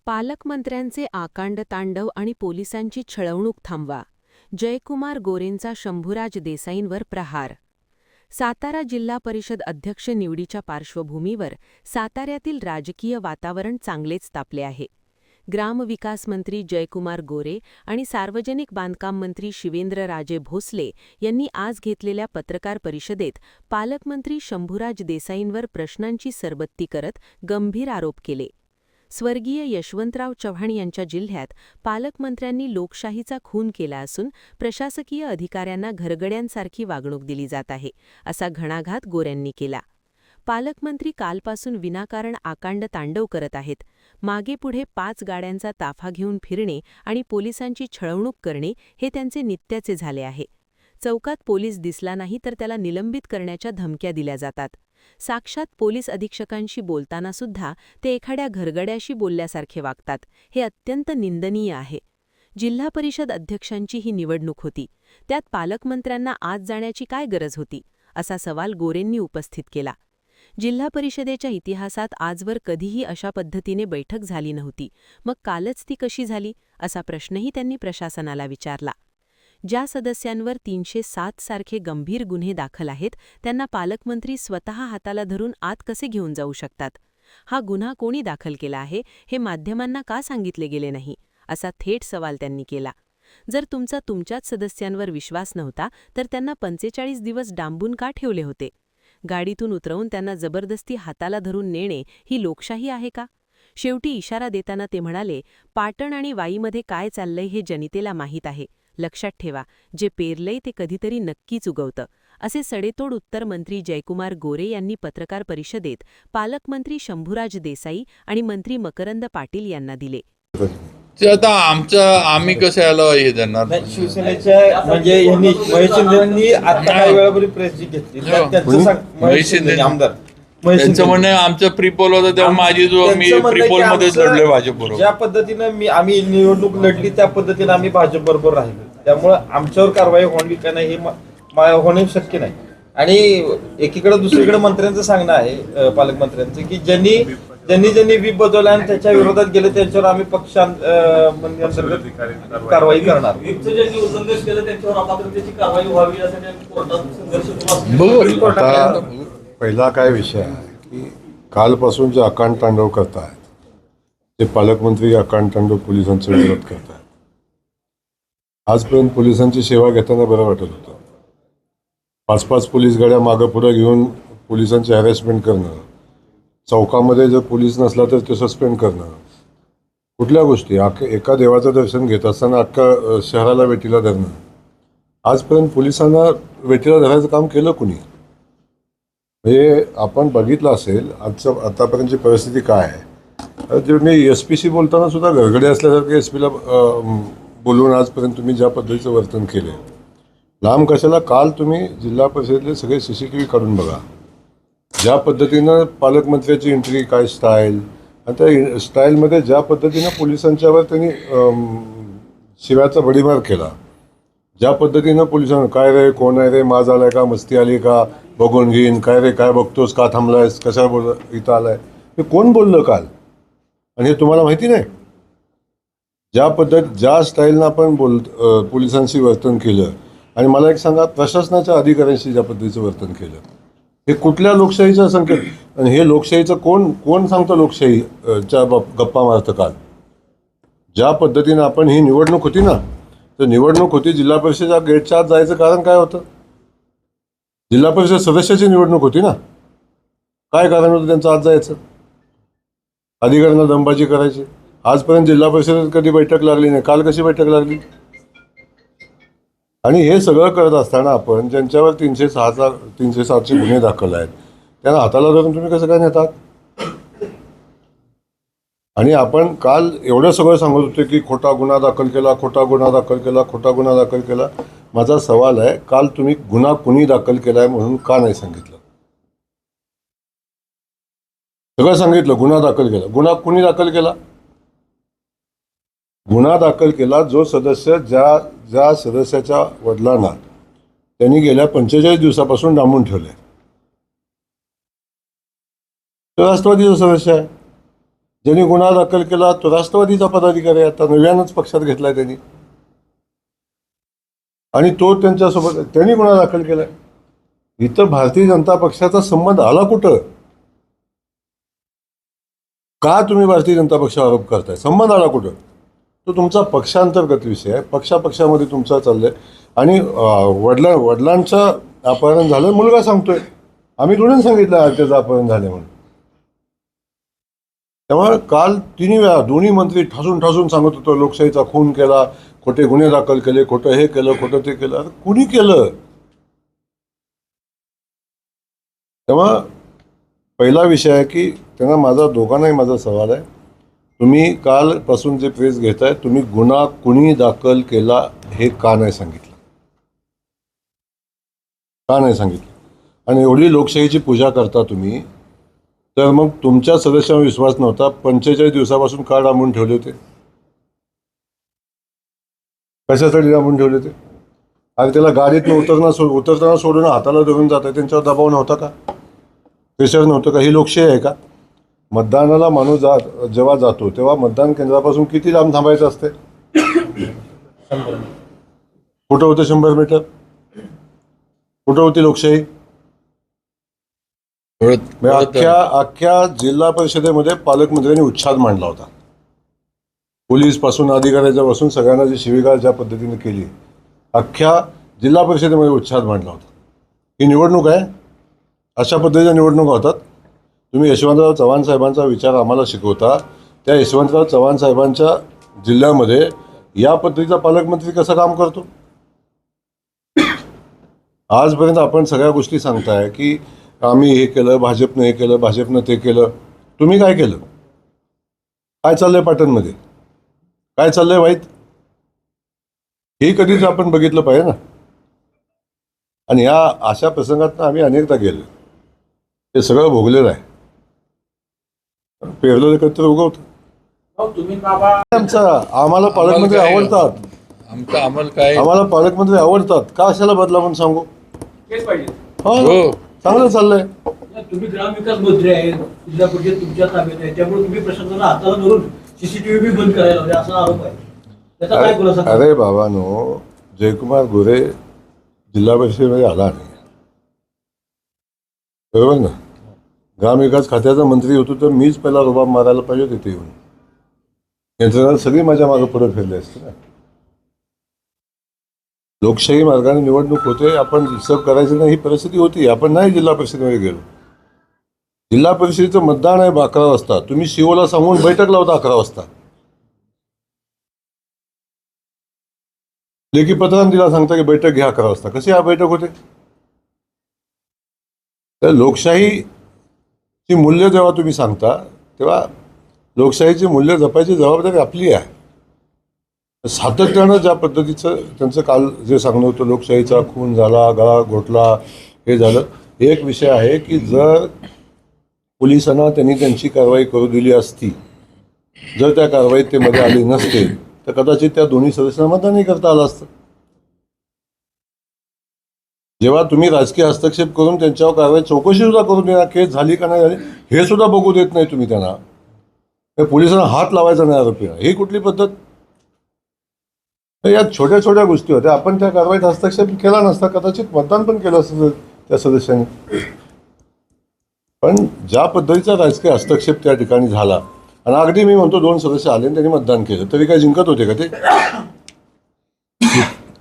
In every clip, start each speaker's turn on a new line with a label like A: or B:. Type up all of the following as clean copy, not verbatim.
A: पालकमंत्र्यांचे आकांड तांडव आणि पोलिसांची छळवणूक थांबवा. जयकुमार गोरेंचा शंभूराज देसाईंवर प्रहार. सातारा जिल्हा परिषद अध्यक्ष निवडीच्या पार्श्वभूमीवर साताऱ्यातील राजकीय वातावरण चांगलेच तापले आहे. ग्रामविकास मंत्री जयकुमार गोरे आणि सार्वजनिक बांधकाम मंत्री शिवेंद्रराजे भोसले यांनी आज घेतलेल्या पत्रकार परिषदेत पालकमंत्री शंभूराज देसाईंवर प्रश्नांची सरबत्ती करत गंभीर आरोप केले. स्वर्गीय यशवंतराव चव्हाण यांच्या जिल्ह्यात पालकमंत्र्यांनी लोकशाहीचा खून केला असून प्रशासकीय अधिकाऱ्यांना घरगड्यांसारखी वागणूक दिली जात आहे, असा घणाघात गोऱ्यांनी केला. पालकमंत्री कालपासून विनाकारण आकांड तांडव करत आहेत. मागे पुढे 5 गाड्यांचा ताफा घेऊन फिरणे आणि पोलिसांची छळवणूक करणे हे त्यांचे नित्याचे झाले आहे. चौकात पोलीस दिसला नाही तर त्याला निलंबित करण्याच्या धमक्या दिल्या जातात. साक्षात पोलीस अधीक्षकांशी बोलताना सुद्धा ते एखाद्या घरगड्याशी बोलल्यासारखे वागतात. हे अत्यंत निंदनीय आहे. जिल्हा परिषद अध्यक्षांची ही निवडणूक होती, त्यात पालकमंत्र्यांना आज जाण्याची काय गरज होती, असा सवाल गोरेंनी उपस्थित केला. जिल्हा परिषदेच्या इतिहासात आजवर कधीही अशा पद्धतीने बैठक झाली नव्हती, मग कालच ती कशी झाली, असा प्रश्नही त्यांनी प्रशासनाला विचारला. ज्या सदस्यांवर 307 सारखे गंभीर गुन्हे दाखल आहेत त्यांना पालकमंत्री स्वतः हाताला धरून आत कसे घेऊन जाऊ शकतात? हा गुन्हा कोणी दाखल केला आहे हे माध्यमांना का सांगितले गेले नाही, असा थेट सवाल त्यांनी केला. जर तुमचा तुमच्याच सदस्यांवर विश्वास नव्हता तर त्यांना 45 दिवस डांबून का ठेवले होते? गाडीतून उतरवून त्यांना जबरदस्ती हाताला धरून नेणे ही लोकशाही आहे का? शेवटी इशारा देताना ते म्हणाले, पाटण आणि वाईमध्ये काय चाललंय हे जनतेला माहीत आहे. लक्षात ठेवा, जे पेरलंय ते कधीतरी नक्कीच उगवतं, असे सडेतोड उत्तर मंत्री जयकुमार गोरे यांनी पत्रकार परिषदेत पालकमंत्री शंभूराज देसाई आणि मंत्री मकरंद पाटील यांना दिले.
B: ते आता आम्ही कसं याला हे देणार?
C: शिवसेनेच्या म्हणजे यांनी महेश शिंदेंनी आता काही वेळापूर्वी प्रेस जी घेतली
B: महेश शिंदे आमदार त्यांचं म्हणणं आमचं प्रीपोल होतं तेव्हा माझी मी प्रीपोल मध्येच लढलोय भाजपबरोबर.
C: ज्या पद्धतीनं आम्ही निवडणूक लढली त्या पद्धतीने आम्ही भाजप बरोबर राहिलो, त्यामुळे आमच्यावर कारवाई होणी का नाही हे होणे शक्य नाही. आणि एकीकडे दुसरीकडे मंत्र्यांचं सांगणं आहे, पालकमंत्र्यांचं, की ज्यांनी व्हीप बदलला आणि त्याच्या विरोधात गेले त्यांच्यावर आम्ही पक्षांतर्गत कारवाई करणार.
D: पहिला काय विषय आहे की कालपासून जे आकांड तांडव करतायत ते पालकमंत्री आकांड तांडव पोलिसांचा विरोध करतायत. आजपर्यंत पोलिसांची सेवा घेताना बरं वाटत होतं. 5-5 पोलीस गाड्या मागं पुढं घेऊन पोलिसांचे हॅरेसमेंट करणं, चौकामध्ये जर पोलीस नसला तर ते सस्पेंड करणं, कुठल्या गोष्टी एका देवाचं दर्शन घेत असताना अख्खा शहराला वेटीला धरणं. आजपर्यंत पोलिसांना वेटीला धरायचं काम केलं कुणी? हे आपण बघितलं असेल आतापर्यंतची परिस्थिती काय आहे. जे मी SP बोलताना सुद्धा घरगडे असल्यासारखे SP बोलून आजपर्यंत तुम्ही ज्या पद्धतीचं वर्तन केलं, लांब कशाला, काल तुम्ही जिल्हा परिषदेतले सगळे CCTV काढून बघा. ज्या पद्धतीनं पालकमंत्र्याची एंट्री, काय स्टाईल, आणि त्या स्टाईलमध्ये ज्या पद्धतीनं पोलिसांच्यावर त्यांनी शिव्याचा भडीमार केला, ज्या पद्धतीनं पोलिसांना काय रे, कोण आहे रे, माज आलाय का, मस्ती आली का, बघून घेईन, काय रे, काय बघतोस, का थांबलायस, कशा बोल इथं आलाय, हे कोण बोललं काल? आणि हे तुम्हाला माहिती नाही? ज्या स्टाईलनं आपण पोलिसांशी वर्तन केलं, आणि मला एक सांगा, प्रशासनाच्या अधिकाऱ्यांशी ज्या पद्धतीचं वर्तन केलं, हे कुठल्या लोकशाहीचा संकेत? आणि हे लोकशाहीचं कोण सांगतं लोकशाहीच्या गप्पा मारतं? काल ज्या पद्धतीनं आपण ही निवडणूक होती ना, तर निवडणूक होती जिल्हा परिषदेच्या गेटच्या आत जायचं कारण काय होतं? जिल्हा परिषद सदस्याची निवडणूक होती ना, काय कारण होतं त्यांचं आत जायचं? अधिकाऱ्यांना दमबाजी करायची. आजपर्यंत जिल्हा परिषदेत कधी बैठक लागली नाही, काल कशी बैठक लागली? आणि हे सगळं करत असताना आपण ज्यांच्यावर 307चे गुन्हे दाखल आहेत त्यांना हाताला धरून तुम्ही कसं काय नेतात? आणि आपण काल एवढं सगळं सांगत होते की खोटा गुन्हा दाखल केला, खोटा गुन्हा दाखल केला, खोटा गुन्हा दाखल केला. माझा सवाल आहे, काल तुम्ही गुन्हा कुणी दाखल केलाय म्हणून का नाही सांगितलं? सगळं सांगितलं, गुन्हा दाखल केला. गुन्हा कुणी दाखल केला? गुन्हा दाखल केला जो सदस्य ज्या सदस्याच्या वडिलांना त्यांनी गेल्या 45 दिवसापासून डांबून ठेवले, तो राष्ट्रवादीचा सदस्य आहे. ज्यांनी गुन्हा दाखल केला तो राष्ट्रवादीचा पदाधिकारी आहे, आता नव्यानंच पक्षात घेतलाय त्यांनी, आणि तो त्यांच्यासोबत त्यांनी गुन्हा दाखल केलाय. इथं भारतीय जनता पक्षाचा संबंध आला कुठं? का तुम्ही भारतीय जनता पक्षावर आरोप करताय? संबंध आला कुठं? तो तुमचा पक्षांतर्गत विषय आहे, पक्षामध्ये तुमचा चाललंय. आणि वडिलांचं अपहरण झालं, मुलगा सांगतोय, आम्ही दोन्ही सांगितलं त्याचं अपहरण झालं म्हणून. त्यामुळे काल 3 वेळा दोन्ही मंत्री ठासून सांगत होतो लोकशाहीचा खून केला, खोटे गुन्हे दाखल केले, खोटं हे केलं, खोटं ते केलं. अरे कुणी केलं? तेव्हा पहिला विषय आहे की त्यांना दोघांनाही माझा सवाल आहे, तुम्ही कालपासून जे प्रेस घेताय, तुम्ही गुन्हा कुणी दाखल केला हे का नाही सांगितलं? का नाही सांगितलं? आणि एवढी लोकशाहीची पूजा करता तुम्ही, तर मग तुमच्या सदस्यांवर विश्वास नव्हता, 45 दिवसापासून का डांबून ठेवले होते? कशासाठी डांबून ठेवले होते? अरे त्याला गाडीतनं उतरताना सोडून हाताला धरून जात आहे, त्यांच्यावर दबाव नव्हता का? प्रेशर नव्हतं का? ही लोकशाही आहे का? मतदानाला माणूस जेव्हा जातो तेव्हा मतदान केंद्रापासून किती लांब थांबायचं असते? कुठं होतं 100 मीटर? कुठं होती लोकशाही? अख्ख्या जिल्हा परिषदेमध्ये पालकमंत्र्यांनी उच्छाद मांडला होता. पोलीस पासून अधिकाऱ्याच्या पासून सगळ्यांना जी शिवीगाळ ज्या पद्धतीने केली, अख्ख्या जिल्हा परिषदेमध्ये उच्छाद मांडला होता. ही निवडणूक आहे? अशा पद्धतीच्या निवडणुका होतात? तुम्ही यशवंतराव चव्हाण साहेबांचा विचार आम्हाला शिकवता, त्या यशवंतराव चव्हाण साहेबांच्या जिल्ह्यामध्ये या पद्धतीचा पालकमंत्री कसं काम करतो? आजपर्यंत आपण सगळ्या गोष्टी सांगताय की आम्ही हे केलं, भाजपनं हे केलं, भाजपनं ते केलं. तुम्ही काय केलं? काय चाललंय पाटणमध्ये? काय चाललंय वाईट? हे कधीच आपण बघितलं पाहिजे ना. आणि या अशा प्रसंगात आम्ही अनेकदा गेलो, हे सगळं भोगलेलं आहे. पेरलेलं कधी उगवतं. आम्हाला पालकमंत्री आवडतात, आम्हाला पालकमंत्री आवडतात. का अशाला बदला म्हणून सांगू? हो, चांगलं चाललंय.
E: तुम्ही ग्रामविकास मंत्री आहेत, जिल्हा परिषद तुमच्या ताब्यात आहे, त्यामुळे तुम्ही प्रशासनाला हाताला धरून सीसीटीव्ही बंद करायला लावले असा आरोप आहे. त्याचा काय खुलासा?
D: अरे बाबांनो, जयकुमार गोरे जिल्हा परिषदेमध्ये आला नाही, बरोबर ना? ग्रामविकास खात्याचा मंत्री होतो तर मीच पहिला रुबाब मारायला पाहिजे तिथे येऊन. यंत्रणा सगळी माझ्या मागे पुढे फिरले असते ना. लोकशाही मार्गाने निवडणूक होते, आपण डिस्टर्ब करायचं नाही ही परिस्थिती होती. आपण नाही जिल्हा परिषदेमध्ये गेलो. जिल्हा परिषदेचं मतदान आहे 11 वाजता, तुम्ही सीओला सांगून बैठक लावता 11 वाजता. लेखी पत्रान दिला सांगता की बैठक घ्या 11 वाजता. कशी हा बैठक होते? तर लोकशाहीची मूल्य जेव्हा तुम्ही सांगता तेव्हा लोकशाहीची मूल्य जपायची जबाबदारी आपली आहे. सातत्यानं ज्या पद्धतीचं त्यांचं काल जे सांगणं होतं, लोकशाहीचा खून झाला, गळा घोटला, हे झालं. एक विषय आहे की जर पोलिसांना त्यांनी त्यांची कारवाई करू दिली असती, जर त्या कारवाईत ते मध्ये आले नसते तर कदाचित त्या दोन्ही सदस्यांना मतदानही करता आलं असतं. जेव्हा तुम्ही राजकीय हस्तक्षेप करून त्यांच्यावर कारवाई चौकशी सुद्धा करून देणार, केस झाली का नाही झाली हे सुद्धा बघू देत नाही तुम्ही त्यांना, पोलिसांना हात लावायचा नाही आरोपीला, ही कुठली पद्धत? या छोट्या छोट्या गोष्टी होत्या. आपण त्या कारवाईत हस्तक्षेप केला नसता, कदाचित मतदान पण केलं असतं त्या सदस्यांनी. पण ज्या पद्धतीचा राजकीय हस्तक्षेप त्या ठिकाणी झाला, आणि अगदी मी म्हणतो 2 सदस्य आले आणि त्यांनी मतदान केलं, तरी काय जिंकत होते का ते?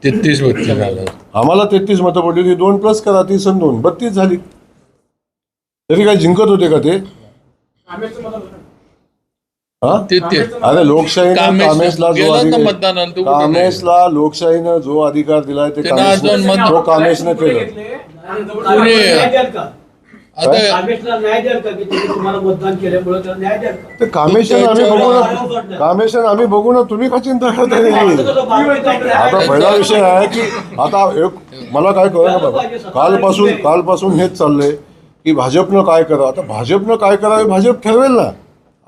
B: 33 मत झालं.
D: आम्हाला 33 मतं पडली होती, 2 प्लस करा, 30 आणि 2 32 झाली, तरी काय जिंकत होते का ते? अरे लोकशाहीनं कामेशला लोकशाहीनं जो अधिकार दिलाय ते कामेशनं केलं. ते कामेशन आम्ही बघू ना, तुम्ही का चिंता करताय? आता पहिला विषय आहे की आता मला काय कळलं ना बाबा, कालपासून हेच चाललंय की भाजपनं काय करावं. आता भाजपनं काय करावं भाजप ठरवेल ना,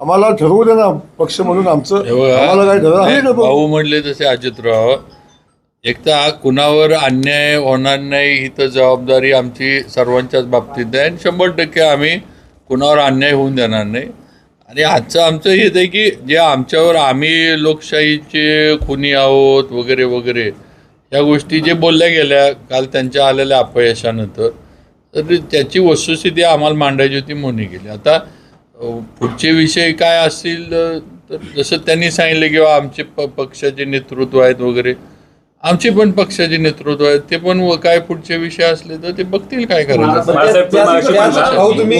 D: आम्हाला ठरवू दे ना पक्ष म्हणून आमचं, आम्हाला काय ठरवलं.
B: भाऊ म्हणले तसे अजितराव, एक तर हा कुणावर अन्याय होणार नाही ही तर जबाबदारी आमची सर्वांच्याच बाबतीत आहे, आणि 100% आम्ही कुणावर अन्याय होऊन देणार नाही. आणि आजचं आमचं हेच आहे की जे आमच्यावर आम्ही लोकशाहीचे खुनी आहोत वगैरे वगैरे या गोष्टी जे बोलल्या गेल्या काल त्यांच्या आलेल्या अपयशानंतर, तर त्याची वस्तुस्थिती आम्हाला मांडायची होती म्हणून गेली. आता पुढचे विषय काय असतील तर जसं त्यांनी सांगितलं किंवा आमचे पक्षाचे नेतृत्व आहेत वगैरे, आमचे पण पक्षाचे नेतृत्व आहेत, ते पण काय पुढचे विषय असले तर ते बघतील काय करायचं.
C: भाऊ तुम्ही